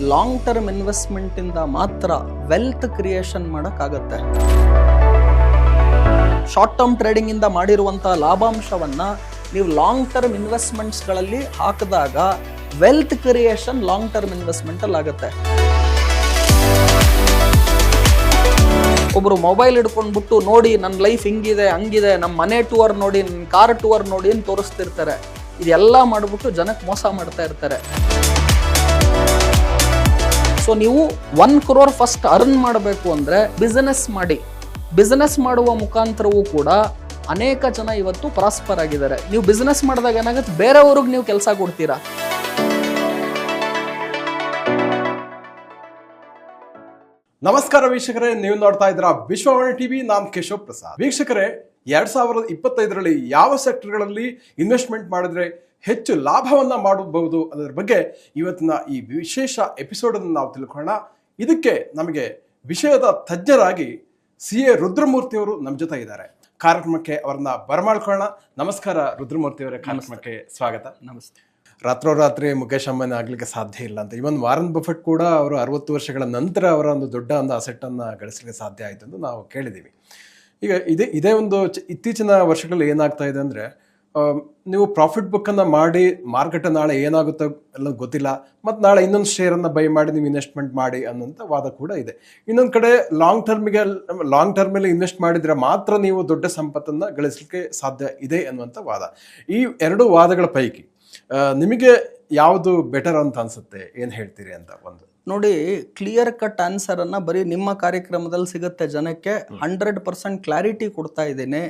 Long term investment ಇಂದ ಮಾತ್ರ wealth creation ಮಾಡಕ್ಕಾಗತ್ತೆ. ಶಾರ್ಟ್ ಟರ್ಮ್ ಟ್ರೇಡಿಂಗ್ ಇಂದ ಮಾಡಿರುವಂತಹ ಲಾಭಾಂಶವನ್ನ ನೀವು ಲಾಂಗ್ ಟರ್ಮ್ ಇನ್ವೆಸ್ಟ್ಮೆಂಟ್ಸ್ ಗಳಲ್ಲಿ ಹಾಕಿದಾಗ wealth creation long term investment ಅಲ್ಲಿ ಆಗುತ್ತೆ. ಒಬ್ರು ಮೊಬೈಲ್ ಹಿಡ್ಕೊಂಡ್ಬಿಟ್ಟು ನೋಡಿ ನನ್ನ ಲೈಫ್ ಹಿಂಗಿದೆ ಹಂಗಿದೆ, ನಮ್ಮ ಮನೆ ಟೂರ್ ನೋಡಿ, ನನ್ನ ಕಾರ್ ಟೂರ್ ನೋಡಿ ಅಂತ ತೋರಿಸ್ತಿರ್ತಾರೆ. ಇದೆಲ್ಲ ಮಾಡ್ಬಿಟ್ಟು ಜನಕ್ಕೆ ಮೋಸ ಮಾಡ್ತಾ ಇರ್ತಾರೆ. ಸೊ ನೀವು 1 crore ಫಸ್ಟ್ ಅರ್ನ್ ಮಾಡಬೇಕು ಅಂದ್ರೆ ಬಿಸಿನೆಸ್ ಮಾಡಿ. ಬಿಸಿನೆಸ್ ಮಾಡುವ ಮುಖಾಂತರವೂ ಕೂಡ ಅನೇಕ ಜನ ಇವತ್ತು ಪ್ರಾಸ್ಪರ್ ಆಗಿದ್ದಾರೆ. ನೀವು ಬಿಸಿನೆಸ್ ಮಾಡಿದಾಗ ಏನಾಗುತ್ತೆ, ಬೇರೆಯವ್ರಿಗೆ ನೀವು ಕೆಲಸ ಕೊಡ್ತೀರಾ. ನಮಸ್ಕಾರ ವೀಕ್ಷಕರೇ, ನೀವು ನೋಡ್ತಾ ಇದ್ದೀರಾ ವಿಶ್ವವಾಣಿ ಟಿವಿ. ನಾನು ಕೇಶವ್ ಪ್ರಸಾದ್. ವೀಕ್ಷಕರೇ, 2025ರಲ್ಲಿ ಯಾವ ಸೆಕ್ಟರ್ಗಳಲ್ಲಿ ಇನ್ವೆಸ್ಟ್ಮೆಂಟ್ ಮಾಡಿದ್ರೆ ಹೆಚ್ಚು ಲಾಭವನ್ನ ಮಾಡಬಹುದು ಅನ್ನೋದ್ರ ಬಗ್ಗೆ ಇವತ್ತಿನ ಈ ವಿಶೇಷ ಎಪಿಸೋಡ್ ಅನ್ನು ನಾವು ತಿಳ್ಕೊಳ್ಳೋಣ. ಇದಕ್ಕೆ ನಮಗೆ ವಿಷಯದ ತಜ್ಞರಾಗಿ CA ರುದ್ರಮೂರ್ತಿ ಅವರು ನಮ್ಮ ಜೊತೆ ಇದ್ದಾರೆ. ಕಾರ್ಯಕ್ರಮಕ್ಕೆ ಅವರನ್ನ ಬರಮಾಡ್ಕೊಳ್ಳೋಣ. ನಮಸ್ಕಾರ ರುದ್ರಮೂರ್ತಿ ಅವರೇ, ಕಾರ್ಯಕ್ರಮಕ್ಕೆ ಸ್ವಾಗತ. ನಮಸ್ತೆ. ರಾತ್ರೋರಾತ್ರಿ ಮುಖೇಶ್ ಅಂಬಾನಿ ಆಗ್ಲಿಕ್ಕೆ ಸಾಧ್ಯ ಇಲ್ಲ ಅಂತ ಇವನ್ ವಾರನ್ ಬಫೆಟ್ ಕೂಡ ಅವರು 60 ವರ್ಷಗಳ ನಂತರ ಅವರ ಒಂದು ದೊಡ್ಡ ಒಂದು ಅಸೆಟ್ ಅನ್ನ ಗಳಿಸಲಿಕ್ಕೆ ಸಾಧ್ಯ ಆಯ್ತು ಅಂತ ನಾವು ಕೇಳಿದೀವಿ. ಈಗ ಇದೇ ಒಂದು ಇತ್ತೀಚಿನ ವರ್ಷಗಳಲ್ಲಿ ಏನಾಗ್ತಾ ಇದೆ ಅಂದ್ರೆ, ನೀವು ಪ್ರಾಫಿಟ್ ಬುಕ್ ಅನ್ನ ಮಾಡಿ ಮಾರ್ಕೆಟ್ ನಾಳೆ ಏನಾಗುತ್ತೋ ಎಲ್ಲ ಗೊತ್ತಿಲ್ಲ, ಮತ್ತು ನಾಳೆ ಇನ್ನೊಂದು ಶೇರ್ ಅನ್ನ ಬೈ ಮಾಡಿ ನೀವು ಇನ್ವೆಸ್ಟ್ಮೆಂಟ್ ಮಾಡಿ ಅನ್ನೋಂಥ ವಾದ ಕೂಡ ಇದೆ. ಇನ್ನೊಂದು ಕಡೆ ಲಾಂಗ್ ಟರ್ಮಲ್ಲಿ ಇನ್ವೆಸ್ಟ್ ಮಾಡಿದ್ರೆ ಮಾತ್ರ ನೀವು ದೊಡ್ಡ ಸಂಪತ್ತನ್ನ ಗಳಿಸಲಿಕ್ಕೆ ಸಾಧ್ಯ ಇದೆ ಅನ್ನುವಂಥ ವಾದ. ಈ ಎರಡು ವಾದಗಳ ಪೈಕಿ ನಿಮಗೆ ಯಾವುದು ಬೆಟರ್ ಅಂತ ಅನ್ಸುತ್ತೆ? ಏನ್ ಹೇಳ್ತೀರಿ ಅಂತ ಒಂದು ನೋಡಿ, ಕ್ಲಿಯರ್ ಕಟ್ ಆನ್ಸರ್ ಅನ್ನ ಬರೀ ನಿಮ್ಮ ಕಾರ್ಯಕ್ರಮದಲ್ಲಿ ಸಿಗುತ್ತೆ ಜನಕ್ಕೆ. 100% ಕ್ಲಾರಿಟಿ ಕೊಡ್ತಾ ಇದ್ದೀನಿ.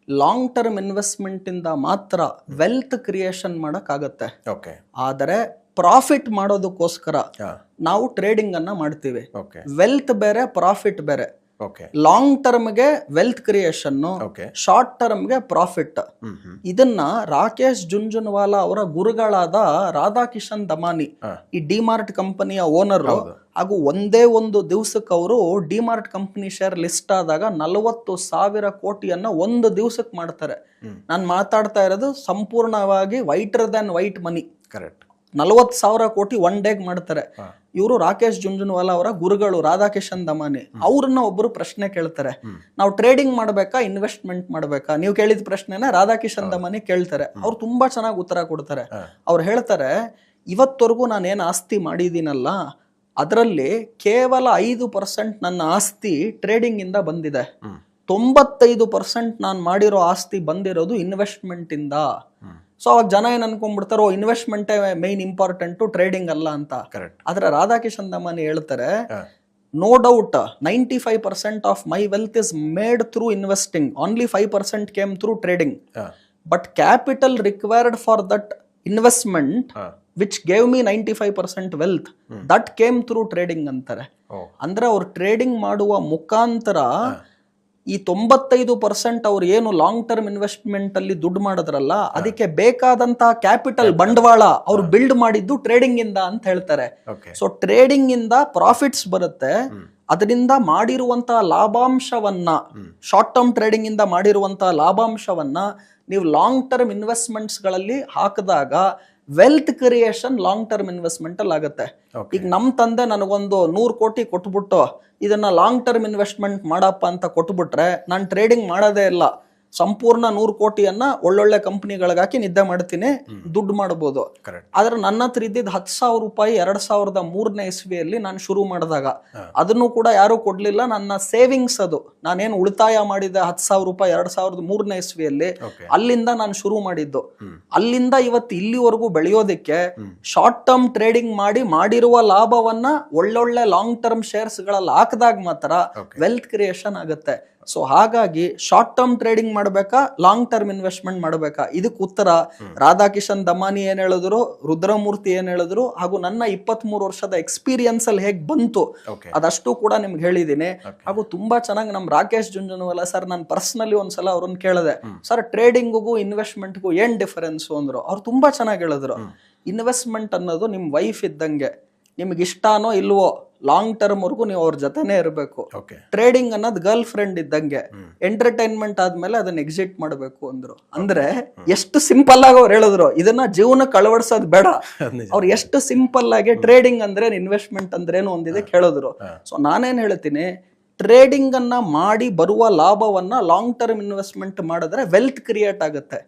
ಲಾಂಗ್ ಟರ್ಮ್ ಇನ್ವೆಸ್ಟ್ಮೆಂಟ್ ಇಂದ ಮಾತ್ರ ವೆಲ್ತ್ ಕ್ರಿಯೇಷನ್ ಮಾಡಕ್ಕಾಗತ್ತೆ. ಆದರೆ ಪ್ರಾಫಿಟ್ ಮಾಡೋದಕ್ಕೋಸ್ಕರ ನಾವು ಟ್ರೇಡಿಂಗ್ ಅನ್ನ ಮಾಡ್ತೀವಿ. ವೆಲ್ತ್ ಬೇರೆ, ಪ್ರಾಫಿಟ್ ಬೇರೆ. ಲಾಂಗ್ ಟರ್ಮ್ಗೆ ವೆಲ್ತ್ ಕ್ರಿಯೇಷನ್, ಶಾರ್ಟ್ ಟರ್ಮ್ಗೆ ಪ್ರಾಫಿಟ್. ಇದನ್ನ ರಾಕೇಶ್ ಜುಂಜುನ್ವಾಲಾ ಅವರ ಗುರುಗಳಾದ ರಾಧಾಕಿಶನ್ ದಮಾನಿ, ಈ ಡಿಮಾರ್ಟ್ ಕಂಪನಿಯ ಓನರ್, ಹಾಗೂ ಒಂದೇ ಒಂದು ದಿವಸಕ್ಕೆ ಅವರು ಡಿಮಾರ್ಟ್ ಕಂಪನಿ ಶೇರ್ ಲಿಸ್ಟ್ ಆದಾಗ 40,000 ಕೋಟಿಯನ್ನ ಒಂದು ದಿವಸಕ್ಕೆ ಮಾಡ್ತಾರೆ. ನಾನು ಮಾತಾಡ್ತಾ ಇರೋದು ಸಂಪೂರ್ಣವಾಗಿ ವೈಟರ್ ದ್ಯಾನ್ ವೈಟ್ ಮನಿ. ಕರೆಕ್ಟ್. 40,000 ಕೋಟಿ ಒನ್ ಡೇಗ್ ಮಾಡ್ತಾರೆ. ಇವರು ರಾಕೇಶ್ ಜುಂಜುನ್ವಾಲಾ ಅವರ ಗುರುಗಳು ರಾಧಾಕಿಶನ್ ದಮಾನಿ. ಅವ್ರನ್ನ ಒಬ್ರು ಪ್ರಶ್ನೆ ಕೇಳ್ತಾರೆ, ನಾವು ಟ್ರೇಡಿಂಗ್ ಮಾಡ್ಬೇಕಾ ಇನ್ವೆಸ್ಟ್ಮೆಂಟ್ ಮಾಡ್ಬೇಕಾ? ನೀವು ಕೇಳಿದ ಪ್ರಶ್ನೆನ ರಾಧಾಕಿಶನ್ ದಮಾನಿ ಕೇಳ್ತಾರೆ. ಅವ್ರು ತುಂಬಾ ಚೆನ್ನಾಗಿ ಉತ್ತರ ಕೊಡ್ತಾರೆ. ಅವ್ರು ಹೇಳ್ತಾರೆ, ಇವತ್ತವರೆಗೂ ನಾನೇನ್ ಆಸ್ತಿ ಮಾಡಿದೀನಲ್ಲ ಅದರಲ್ಲಿ ಕೇವಲ 5% ನನ್ನ ಆಸ್ತಿ ಟ್ರೇಡಿಂಗ್ ಇಂದ ಬಂದಿದೆ. 95% ನಾನು ಮಾಡಿರೋ ಆಸ್ತಿ ಬಂದಿರೋದು ಇನ್ವೆಸ್ಟ್ಮೆಂಟ್ ಇಂದ. ಸೊ ಅವಾಗ ಜನ ಏನ್ ಅನ್ಕೊಂಡ್ಬಿಡ್ತಾರೋ, ಇನ್ವೆಸ್ಟ್ಮೆಂಟ್ ಮೈನ್ ಇಂಪಾರ್ಟೆಂಟ್, ಟ್ರೇಡಿಂಗ್ ಅಲ್ಲ ಅಂತ. ಆದ್ರೆ ರಾಧಾಕಿಶನ್ ದಮಾನಿ ಹೇಳ್ತಾರೆ, no doubt 95% of my wealth is made through investing, only 5% came through trading. But capital required for that investment which gave me 95% wealth, that came through trading ಅಂತಾರೆ. ಅಂದ್ರೆ ಅವ್ರು trading ಮಾಡುವ ಮುಖಾಂತರ ಈ 95% ಅವ್ರು ಏನು ಲಾಂಗ್ ಟರ್ಮ್ ಇನ್ವೆಸ್ಟ್ಮೆಂಟ್ ಅಲ್ಲಿ ದುಡ್ಡು ಮಾಡಿದ್ರಲ್ಲ, ಅದಕ್ಕೆ ಬೇಕಾದಂತಹ ಕ್ಯಾಪಿಟಲ್ ಬಂಡವಾಳ ಅವ್ರು ಬಿಲ್ಡ್ ಮಾಡಿದ್ದು ಟ್ರೇಡಿಂಗ್ ಇಂದ ಅಂತ ಹೇಳ್ತಾರೆ. ಸೊ ಟ್ರೇಡಿಂಗ್ ಇಂದ ಪ್ರಾಫಿಟ್ಸ್ ಬರುತ್ತೆ. ಅದರಿಂದ ಮಾಡಿರುವಂತಹ ಲಾಭಾಂಶವನ್ನ, ಶಾರ್ಟ್ ಟರ್ಮ್ ಟ್ರೇಡಿಂಗ್ ಇಂದ ಮಾಡಿರುವಂತಹ ಲಾಭಾಂಶವನ್ನ ನೀವು ಲಾಂಗ್ ಟರ್ಮ್ ಇನ್ವೆಸ್ಟ್ಮೆಂಟ್ಸ್ ಗಳಲ್ಲಿ ಹಾಕಿದಾಗ wealth creation long term investment ಅಲ್ಲಿ ಆಗುತ್ತೆ. ಈಗ ನಮ್ ತಂದೆ ನನಗೊಂದು 100 ಕೋಟಿ ಕೊಟ್ಬಿಟ್ಟು ಇದನ್ನ ಲಾಂಗ್ ಟರ್ಮ್ ಇನ್ವೆಸ್ಟ್ಮೆಂಟ್ ಮಾಡಪ್ಪ ಅಂತ ಕೊಟ್ಬಿಟ್ರೆ ನಾನು ಟ್ರೇಡಿಂಗ್ ಮಾಡೋದೇ ಇಲ್ಲ. ಸಂಪೂರ್ಣ 100 ಕೋಟಿಯನ್ನ ಒಳ್ಳೊಳ್ಳೆ ಕಂಪನಿಗಳಿಗೆ ಹಾಕಿ ನಿದ್ದೆ ಮಾಡ್ತೀನಿ, ದುಡ್ಡು ಮಾಡಬಹುದು. ಆದ್ರೆ ನನ್ನ ಹತ್ರ ಇದ್ದಿದ್ದು 10,000 ರೂಪಾಯಿ 2003ನೇ ಇಸ್ವಿಯಲ್ಲಿ ನಾನು ಶುರು ಮಾಡಿದಾಗ ಅದನ್ನು ಕೂಡ ಯಾರು ಕೊಡ್ಲಿಲ್ಲ. ನನ್ನ ಸೇವಿಂಗ್ಸ್, ಅದು ನಾನೇನು ಉಳಿತಾಯ ಮಾಡಿದೆ 10,000 ರೂಪಾಯಿ 2003ನೇ ಇಸ್ವಿಯಲ್ಲಿ, ಅಲ್ಲಿಂದ ನಾನು ಶುರು ಮಾಡಿದ್ದು. ಅಲ್ಲಿಂದ ಇವತ್ತು ಇಲ್ಲಿವರೆಗೂ ಬೆಳೆಯೋದಿಕ್ಕೆ ಶಾರ್ಟ್ ಟರ್ಮ್ ಟ್ರೇಡಿಂಗ್ ಮಾಡಿರುವ ಲಾಭವನ್ನ ಒಳ್ಳೊಳ್ಳೆ ಲಾಂಗ್ ಟರ್ಮ್ ಶೇರ್ಸ್ ಗಳಲ್ಲಿ ಹಾಕಿದಾಗ ಮಾತ್ರ ವೆಲ್ತ್ ಕ್ರಿಯೇಷನ್ ಆಗುತ್ತೆ. ಸೊ ಹಾಗಾಗಿ ಶಾರ್ಟ್ ಟರ್ಮ್ ಟ್ರೇಡಿಂಗ್ ಮಾಡ್ಬೇಕಾ, ಲಾಂಗ್ ಟರ್ಮ್ ಇನ್ವೆಸ್ಟ್ಮೆಂಟ್ ಮಾಡ್ಬೇಕಾ? ಇದಕ್ಕೆ ಉತ್ತರ ರಾಧಾಕಿಶನ್ ದಮಾನಿ ಏನ್ ಹೇಳಿದ್ರು, ರುದ್ರಮೂರ್ತಿ ಏನ್ ಹೇಳಿದ್ರು, ಹಾಗೂ ನನ್ನ 23 ವರ್ಷದ ಎಕ್ಸ್ಪೀರಿಯನ್ಸ್ ಅಲ್ಲಿ ಹೇಗ್ ಬಂತು ಅದಷ್ಟು ಕೂಡ ನಿಮ್ಗೆ ಹೇಳಿದೀನಿ. ಹಾಗೂ ತುಂಬಾ ಚೆನ್ನಾಗಿ ನಮ್ ರಾಕೇಶ್ ಜುಂಜುನ್ವಾಲಾ ಸರ್, ನಾನು ಪರ್ಸನಲಿ ಒಂದ್ಸಲ ಅವ್ರನ್ನ ಕೇಳಿದೆ, ಸರ್ ಟ್ರೇಡಿಂಗ್ಗೂ ಇನ್ವೆಸ್ಟ್ಮೆಂಟ್ಗೂ ಏನ್ ಡಿಫರೆನ್ಸ್ ಅಂದ್ರು. ಅವ್ರು ತುಂಬಾ ಚೆನ್ನಾಗಿ ಹೇಳಿದ್ರು, ಇನ್ವೆಸ್ಟ್ಮೆಂಟ್ ಅನ್ನೋದು ನಿಮ್ ವೈಫ್ ಇದ್ದಂಗೆ. ನಿಮ್ಗೆ ಇಷ್ಟನೋ ಇಲ್ವೋ ಲಾಂಗ್ ಟರ್ಮ್ ವರ್ಗು ನೀವು ಅವ್ರ ಜೊತೆನೇ ಇರಬೇಕು. ಓಕೆ. ಟ್ರೇಡಿಂಗ್ ಅನ್ನೋದು ಗರ್ಲ್ ಫ್ರೆಂಡ್ ಇದ್ದಂಗೆ, ಎಂಟರ್ಟೈನ್ಮೆಂಟ್ ಆದ್ಮೇಲೆ ಅದನ್ನ ಎಕ್ಸಿಟ್ ಮಾಡಬೇಕು ಅಂದ್ರು. ಅಂದ್ರೆ ಎಷ್ಟು ಸಿಂಪಲ್ ಆಗಿ ಅವ್ರು ಹೇಳಿದ್ರು, ಇದನ್ನ ಜೀವನಕ್ಕೆ ಅಳವಡಿಸೋದು ಬೇಡ. ಅವ್ರು ಎಷ್ಟು ಸಿಂಪಲ್ ಆಗಿ ಟ್ರೇಡಿಂಗ್ ಅಂದ್ರೆ ಇನ್ವೆಸ್ಟ್ಮೆಂಟ್ ಅಂದ್ರೇನು ಒಂದಿದೆ ಕೇಳಿದ್ರು. ಸೊ ನಾನೇನ್ ಹೇಳ್ತೀನಿ, ಟ್ರೇಡಿಂಗ್ ಅನ್ನ ಮಾಡಿ ಬರುವ ಲಾಭವನ್ನ ಲಾಂಗ್ ಟರ್ಮ್ ಇನ್ವೆಸ್ಟ್ಮೆಂಟ್ ಮಾಡಿದ್ರೆ ವೆಲ್ತ್ ಕ್ರಿಯೇಟ್ ಆಗುತ್ತೆ.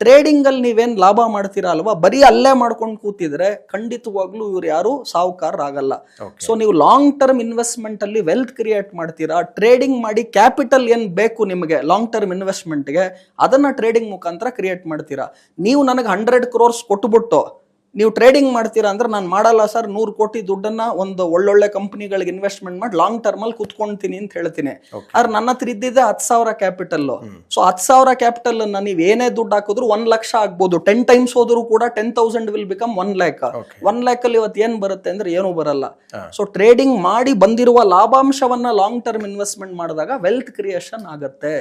ಟ್ರೇಡಿಂಗ್ ಅಲ್ಲಿ ನೀವೇನ್ ಲಾಭ ಮಾಡ್ತೀರಾ ಅಲ್ವಾ, ಬರೀ ಅಲ್ಲೇ ಮಾಡ್ಕೊಂಡು ಕೂತಿದ್ರೆ ಖಂಡಿತವಾಗ್ಲೂ ಇವ್ರು ಯಾರು ಸಾಹುಕಾರ ಆಗಲ್ಲ. ಸೊ ನೀವು ಲಾಂಗ್ ಟರ್ಮ್ ಇನ್ವೆಸ್ಟ್ಮೆಂಟ್ ಅಲ್ಲಿ ವೆಲ್ತ್ ಕ್ರಿಯೇಟ್ ಮಾಡ್ತೀರಾ, ಟ್ರೇಡಿಂಗ್ ಮಾಡಿ ಕ್ಯಾಪಿಟಲ್ ಏನ್ ಬೇಕು ನಿಮಗೆ ಲಾಂಗ್ ಟರ್ಮ್ ಇನ್ವೆಸ್ಟ್ಮೆಂಟ್ಗೆ ಅದನ್ನ ಟ್ರೇಡಿಂಗ್ ಮುಖಾಂತರ ಕ್ರಿಯೇಟ್ ಮಾಡ್ತೀರಾ. ನೀವು ನನಗೆ 100 crores ಕೊಟ್ಬಿಟ್ಟು ನೀವು ಟ್ರೇಡಿಂಗ್ ಮಾಡ್ತೀರಾ ಅಂದ್ರೆ ನಾನು ಮಾಡಲ್ಲ ಸರ್, 100 ಕೋಟಿ ದುಡ್ಡನ್ನ ಒಂದು ಒಳ್ಳೊಳ್ಳೆ ಕಂಪನಿಗಳಿಗೆ ಇನ್ವೆಸ್ಟ್ಮೆಂಟ್ ಮಾಡಿ ಲಾಂಗ್ ಟರ್ಮ್ ಅಲ್ಲಿ ಕುತ್ಕೊಂತೀನಿ ಅಂತ ಹೇಳ್ತೀನಿ. ಆದ್ರೆ ನನ್ನ ಹತ್ರ ಇದ್ದಿದ್ದೆ 10,000 ಕ್ಯಾಪಿಟಲ್. ಸೊ 10,000 ಕ್ಯಾಪಿಟಲ್ ಅನ್ನ ನೀವು ಏನೇ ದುಡ್ಡು ಹಾಕಿದ್ರು 1 ಲಕ್ಷ ಆಗ್ಬೋದು. 10 times ಹೋದ್ರು ಕೂಡ 10,000 ವಿಲ್ ಬಿಕಮ್ 1 lakh. 1 lakh ಅಲ್ಲಿ ಇವತ್ತು ಏನ್ ಬರುತ್ತೆ ಅಂದ್ರೆ ಏನೂ ಬರಲ್ಲ. ಸೊ ಟ್ರೇಡಿಂಗ್ ಮಾಡಿ ಬಂದಿರುವ ಲಾಭಾಂಶವನ್ನ ಲಾಂಗ್ ಟರ್ಮ್ ಇನ್ವೆಸ್ಟ್ಮೆಂಟ್ ಮಾಡಿದಾಗ ವೆಲ್ತ್ ಕ್ರಿಯೇಷನ್ ಆಗುತ್ತೆ.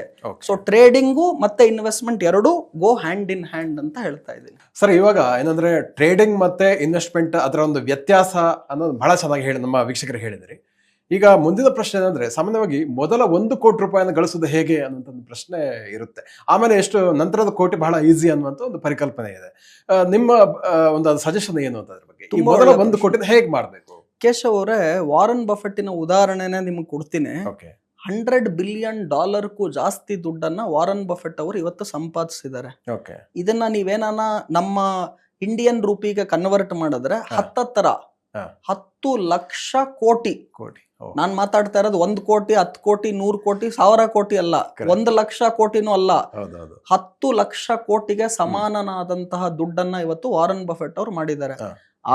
ಸೊ ಟ್ರೇಡಿಂಗು ಮತ್ತೆ ಇನ್ವೆಸ್ಟ್ಮೆಂಟ್ ಎರಡು ಗೋ ಹ್ಯಾಂಡ್ ಇನ್ ಹ್ಯಾಂಡ್ ಅಂತ ಹೇಳ್ತಾ ಇದ್ದೀನಿ ಸರ್. ಇವಾಗ ಏನಂದ್ರೆ ಟ್ರೇಡಿಂಗ್ ಮತ್ತೆ ಇನ್ವೆಸ್ಟ್ಮೆಂಟ್ ಅದರ ಒಂದು ವ್ಯತ್ಯಾಸ ಅನ್ನೋದು ಬಹಳ ಚೆನ್ನಾಗಿ ಹೇಳಿ ನಮ್ಮ ವೀಕ್ಷಕರು ಹೇಳಿದ್ರಿ. ಈಗ ಮುಂದಿನ ಪ್ರಶ್ನೆ ಏನಂದ್ರೆ, ಸಾಮಾನ್ಯವಾಗಿ ಮೊದಲ 1 ಕೋಟಿ ರೂಪಾಯಿಯನ್ನು ಗಳಿಸೋದು ಹೇಗೆ ಅನ್ನುವಂಥ ಒಂದು ಪ್ರಶ್ನೆ ಇರುತ್ತೆ. ಆಮೇಲೆ ಎಷ್ಟು ನಂತರದ ಕೋಟಿ ಬಹಳ ಈಸಿ ಅನ್ನುವಂಥ ಒಂದು ಪರಿಕಲ್ಪನೆ ಇದೆ. ನಿಮ್ಮ ಒಂದು ಸಜೆಷನ್ ಏನು ಅಂತ ಅದ್ರ ಬಗ್ಗೆ? ಮೊದಲ 1 ಕೋಟಿ ಹೇಗೆ ಮಾಡಬೇಕು? ಕೇಶವ್ ಅವರೇ, ವಾರನ್ ಬಫೆಟ್ಟಿನ ಉದಾಹರಣೆನೇ ನಿಮ್ಗೆ ಕೊಡ್ತೀನಿ. $100 billion ಜಾಸ್ತಿ ದುಡ್ಡನ್ನ ವಾರನ್ ಬಫೆಟ್ ಅವರು ಇವತ್ತು ಸಂಪಾದಿಸಿದ್ದಾರೆ. ಇದನ್ನ ನೀವೇನಾನ ನಮ್ಮ ಇಂಡಿಯನ್ ರೂಪಿಗೆ ಕನ್ವರ್ಟ್ ಮಾಡಿದ್ರೆ 10 ಲಕ್ಷ ಕೋಟಿ. ನಾನ್ ಮಾತಾಡ್ತಾ ಇರೋದು 1 ಕೋಟಿ, 10 ಕೋಟಿ, 100 ಕೋಟಿ, 1000 ಕೋಟಿ ಅಲ್ಲ, 1 ಲಕ್ಷ ಕೋಟಿನೂ ಅಲ್ಲ, 10 ಲಕ್ಷ ಕೋಟಿಗೆ ಸಮಾನನಾದಂತಹ ದುಡ್ಡನ್ನ ಇವತ್ತು ವಾರನ್ ಬಫೆಟ್ ಅವ್ರು ಮಾಡಿದ್ದಾರೆ.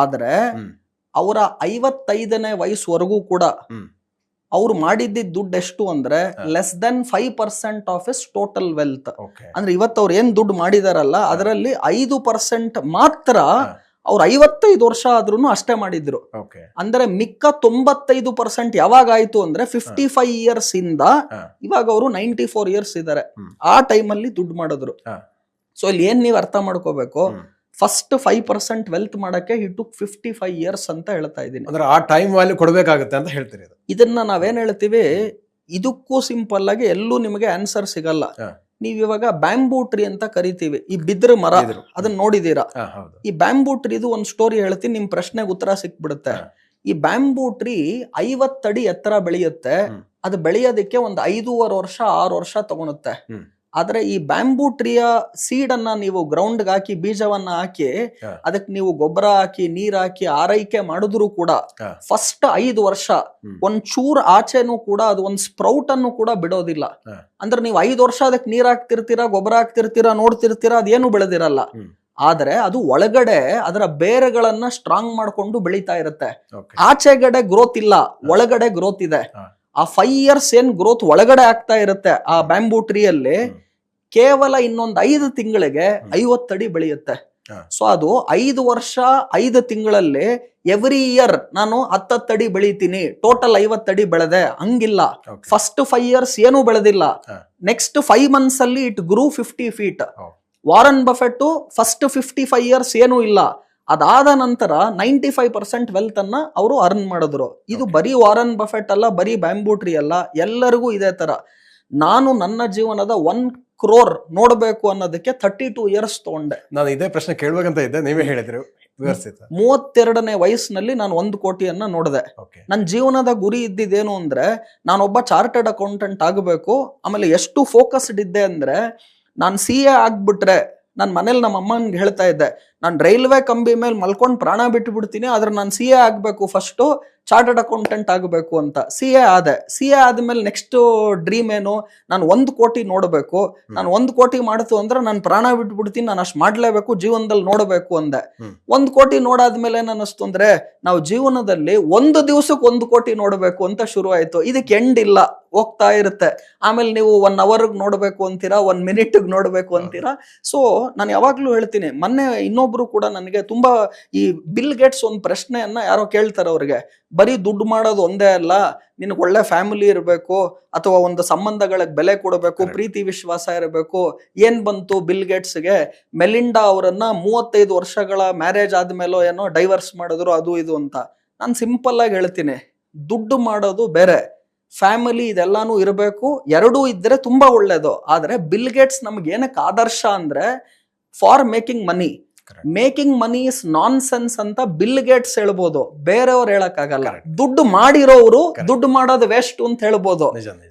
ಆದ್ರೆ ಅವರ 55ನೇ ವಯಸ್ಸುವರೆಗೂ ಕೂಡ ಅವ್ರು ಮಾಡಿದ್ದ ದುಡ್ಡು ಎಷ್ಟು ಅಂದ್ರೆ less than 5% of is total wealth. ಅಂದ್ರೆ ಇವತ್ತು ಅವ್ರು ಏನ್ ದುಡ್ಡು ಮಾಡಿದಾರಲ್ಲ ಅದರಲ್ಲಿ 5% ಮಾತ್ರ ಅವ್ರು 55 ವರ್ಷ ಆದ್ರೂ ಅಷ್ಟೇ ಮಾಡಿದ್ರು. ಅಂದ್ರೆ ಮಿಕ್ಕ 95% ಯಾವಾಗ ಆಯ್ತು ಅಂದ್ರೆ 55 years ಇಂದ ಇವಾಗ ಅವರು 94 years ಇದ್ದಾರೆ. ಆ ಟೈಮಲ್ಲಿ ದುಡ್ಡು ಮಾಡಿದ್ರು. ಸೊ ಇಲ್ಲಿ ಏನ್ ನೀವು ಅರ್ಥ ಮಾಡ್ಕೋಬೇಕು, ಫಸ್ಟ್ 5% ವೆಲ್ತ್ ಮಾಡಕ್ಕೆ he took 55 years ಅಂತ ಹೇಳ್ತಾ ಇದ್ದೀನಿ. ಅಂದ್ರೆ ಆ ಟೈಮ್ ವ್ಯಾಲ್ಯೂ ಕೊಡಬೇಕಾಗುತ್ತೆ ಅಂತ ಹೇಳ್ತೀರಿ. ಇದನ್ನ ನಾವೇನ್ ಹೇಳ್ತೀವಿ, ಇದಕ್ಕೂ ಸಿಂಪಲ್ ಆಗಿ ಎಲ್ಲೂ ನಿಮಗೆ ಆನ್ಸರ್ ಸಿಗಲ್ಲ. ನೀವ್ ಇವಾಗ ಬ್ಯಾಂಬೂ ಟ್ರೀ ಅಂತ ಕರಿತೀವಿ, ಈ ಬಿದ್ರ ಮರ, ಅದನ್ನ ನೋಡಿದೀರಾ? ಈ ಬ್ಯಾಂಬೂ ಟ್ರೀದು ಒಂದು ಸ್ಟೋರಿ ಹೇಳ್ತೀನಿ, ನಿಮ್ ಪ್ರಶ್ನೆಗೆ ಉತ್ತರ ಸಿಕ್ಬಿಡುತ್ತೆ. ಈ ಬ್ಯಾಂಬೂ ಟ್ರೀ 50 ಅಡಿ ಎತ್ತರ ಬೆಳೆಯುತ್ತೆ. ಅದು ಬೆಳೆಯೋದಕ್ಕೆ ಒಂದು 5.5 ವರ್ಷ 6 ವರ್ಷ ತಗೊಳುತ್ತೆ. ಆದ್ರೆ ಈ ಬ್ಯಾಂಬೂ ಟ್ರೀಯ ಸೀಡ್ ಅನ್ನ ನೀವು ಗ್ರೌಂಡ್ ಹಾಕಿ ಬೀಜವನ್ನ ಹಾಕಿ ಅದಕ್ಕೆ ನೀವು ಗೊಬ್ಬರ ಹಾಕಿ ನೀರ್ ಹಾಕಿ ಆರೈಕೆ ಮಾಡಿದ್ರು ಕೂಡ ಫಸ್ಟ್ 5 ವರ್ಷ ಒಂಚೂರ್ ಆಚೆನೂ ಕೂಡ ಅದು ಒಂದ್ ಸ್ಪ್ರೌಟ್ ಅನ್ನು ಕೂಡ ಬಿಡೋದಿಲ್ಲ. ಅಂದ್ರೆ ನೀವು 5 ವರ್ಷ ಅದಕ್ಕೆ ನೀರ್ ಹಾಕ್ತಿರ್ತೀರಾ, ಗೊಬ್ಬರ ಹಾಕ್ತಿರ್ತೀರಾ, ನೋಡ್ತಿರ್ತೀರಾ, ಅದೇನು ಬೆಳೆದಿರಲ್ಲ. ಆದ್ರೆ ಅದು ಒಳಗಡೆ ಅದರ ಬೇರೆಗಳನ್ನ ಸ್ಟ್ರಾಂಗ್ ಮಾಡ್ಕೊಂಡು ಬೆಳೀತಾ ಇರುತ್ತೆ. ಆಚೆಗಡೆ ಗ್ರೋತ್ ಇಲ್ಲ, ಒಳಗಡೆ ಗ್ರೋತ್ ಇದೆ. ಆ 5 years ಏನ್ ಗ್ರೋತ್ ಒಳಗಡೆ ಆಗ್ತಾ ಇರುತ್ತೆ ಆ ಬ್ಯಾಂಬೂ ಟ್ರೀಯಲ್ಲಿ, ಕೇವಲ ಇನ್ನೊಂದು 5 ತಿಂಗಳಿಗೆ 50 ಅಡಿ ಬೆಳೆಯುತ್ತೆ. ಸೊ ಅದು 5 ವರ್ಷ 5 ತಿಂಗಳಲ್ಲಿ ಎವ್ರಿ ಇಯರ್ ನಾನು 10 ಅಡಿ ಬೆಳಿತೀನಿ, ಟೋಟಲ್ 50 ಅಡಿ ಬೆಳೆದೆ ಹಂಗಿಲ್ಲ. ಫಸ್ಟ್ 5 years ಏನೂ ಬೆಳೆದಿಲ್ಲ, ನೆಕ್ಸ್ಟ್ 5 months ಅಲ್ಲಿ it grew 50 feet. Warren Buffett first 55 years ಏನೂ ಇಲ್ಲ, ಅದಾದ ನಂತರ 95% ವೆಲ್ತ್ ಅನ್ನ ಅವರು ಅರ್ನ್ ಮಾಡಿದ್ರು. ಇದು ಬರೀ ವಾರನ್ ಬಫೆಟ್ ಅಲ್ಲ, ಬರೀ ಬ್ಯಾಂಬೂ ಟ್ರೀ ಅಲ್ಲ, ಎಲ್ಲರಿಗೂ ಇದೇ ತರ. ನಾನು ನನ್ನ ಜೀವನದ 1 crore ನೋಡ್ಬೇಕು ಅನ್ನೋದಕ್ಕೆ 32 years ತಗೊಂಡೆ. ನಾನು ಇದೇ ಪ್ರಶ್ನೆ ಕೇಳ್ಬೇಕಂತ ಇದ್ದೆ, ನೀವೇ ಹೇಳಿದ್ರಿ. 32ನೇ ವಯಸ್ಸಿನಲ್ಲಿ ನಾನು 1 ಕೋಟಿಯನ್ನ ನೋಡಿದೆ. ನನ್ನ ಜೀವನದ ಗುರಿ ಇದ್ದಿದ್ದೇನು ಅಂದ್ರೆ ನಾನೊಬ್ಬ ಚಾರ್ಟರ್ಡ್ ಅಕೌಂಟೆಂಟ್ ಆಗಬೇಕು. ಆಮೇಲೆ ಎಷ್ಟು ಫೋಕಸ್ಡ್ ಇದ್ದೆ ಅಂದ್ರೆ ನಾನು CA ಆಗ್ಬಿಟ್ರೆ, ನಾನು ಮನೇಲಿ ನಮ್ಮ ಅಮ್ಮನ್ಗೆ ಹೇಳ್ತಾ ಇದ್ದೆ, ನಾನು ರೈಲ್ವೆ ಕಂಬಿ ಮೇಲೆ ಮಲ್ಕೊಂಡು ಪ್ರಾಣ ಬಿಟ್ಟು ಬಿಡ್ತೀನಿ, ಆದ್ರೆ ನಾನು CA ಆಗ್ಬೇಕು, ಫಸ್ಟ್ ಚಾರ್ಟರ್ಡ್ ಅಕೌಂಟೆಂಟ್ ಆಗಬೇಕು ಅಂತ. CA ಆದೆ. CA ಆದ್ಮೇಲೆ ನೆಕ್ಸ್ಟ್ ಡ್ರೀಮ್ ಏನು, ನಾನು 1 ಕೋಟಿ ನೋಡಬೇಕು. ನಾನು 1 ಕೋಟಿ ಮಾಡ್ತು ಅಂದ್ರೆ ನಾನು ಪ್ರಾಣ ಬಿಟ್ಟು ಬಿಡ್ತೀನಿ, ನಾನು ಅಷ್ಟು ಮಾಡ್ಲೇಬೇಕು, ಜೀವನದಲ್ಲಿ ನೋಡಬೇಕು ಅಂದೆ. 1 ಕೋಟಿ ನೋಡಾದ್ಮೇಲೆ ಏನ್ ಅನ್ನಿಸ್ತು ಅಂದ್ರೆ ನಾವು ಜೀವನದಲ್ಲಿ 1 ದಿವಸಕ್ಕೆ 1 ಕೋಟಿ ನೋಡಬೇಕು ಅಂತ ಶುರು ಆಯ್ತು. ಇದಕ್ಕೆ ಎಂಡ್ ಇಲ್ಲ, ಹೋಗ್ತಾ ಇರುತ್ತೆ. ಆಮೇಲೆ ನೀವು 1 hour ನೋಡ್ಬೇಕು ಅಂತೀರಾ, 1 minute ನೋಡ್ಬೇಕು ಅಂತೀರಾ. ಸೊ ನಾನು ಯಾವಾಗ್ಲೂ ಹೇಳ್ತೀನಿ, ಮೊನ್ನೆ ಇನ್ನೊಬ್ರು ಕೂಡ ನನಗೆ ತುಂಬಾ ಈ ಬಿಲ್ ಗೇಟ್ಸ್ ಒಂದು ಪ್ರಶ್ನೆಯನ್ನ ಯಾರೋ ಕೇಳ್ತಾರೆ, ಅವ್ರಿಗೆ ಬರೀ ದುಡ್ಡು ಮಾಡೋದು ಒಂದೇ ಅಲ್ಲ, ನಿನಗೆ ಒಳ್ಳೆ ಫ್ಯಾಮಿಲಿ ಇರಬೇಕು, ಅಥವಾ ಒಂದು ಸಂಬಂಧಗಳಿಗೆ ಬೆಲೆ ಕೊಡಬೇಕು, ಪ್ರೀತಿ ವಿಶ್ವಾಸ ಇರಬೇಕು. ಏನ್ ಬಂತು ಬಿಲ್ ಗೇಟ್ಸ್ಗೆ, ಮೆಲಿಂಡಾ ಅವರನ್ನ 35 ವರ್ಷಗಳ ಮ್ಯಾರೇಜ್ ಆದ್ಮೇಲೋ ಏನೋ ಡೈವರ್ಸ್ ಮಾಡಿದ್ರು, ಅದು ಇದು ಅಂತ. ನಾನು ಸಿಂಪಲ್ ಆಗಿ ಹೇಳ್ತೀನಿ, ದುಡ್ಡು ಮಾಡೋದು ಬೇರೆ, ಫ್ಯಾಮಿಲಿ ಇದೆಲ್ಲಾನು ಇರಬೇಕು, ಎರಡೂ ಇದ್ರೆ ತುಂಬಾ ಒಳ್ಳೇದು. ಆದ್ರೆ ಬಿಲ್ ಗೇಟ್ಸ್ ನಮ್ಗೆ ಏನಕ್ಕೆ ಆದರ್ಶ ಅಂದ್ರೆ for making money. Making money is non sense ಅಂತ ಬಿಲ್ ಗೇಟ್ಸ್ ಹೇಳ್ಬೋದು, ಬೇರೆಯವ್ರು ಹೇಳಕ್ ಆಗಲ್ಲ. ದುಡ್ಡು ಮಾಡಿರೋರು ದುಡ್ಡು ಮಾಡೋದು ವೇಸ್ಟ್ ಅಂತ ಹೇಳ್ಬೋದು,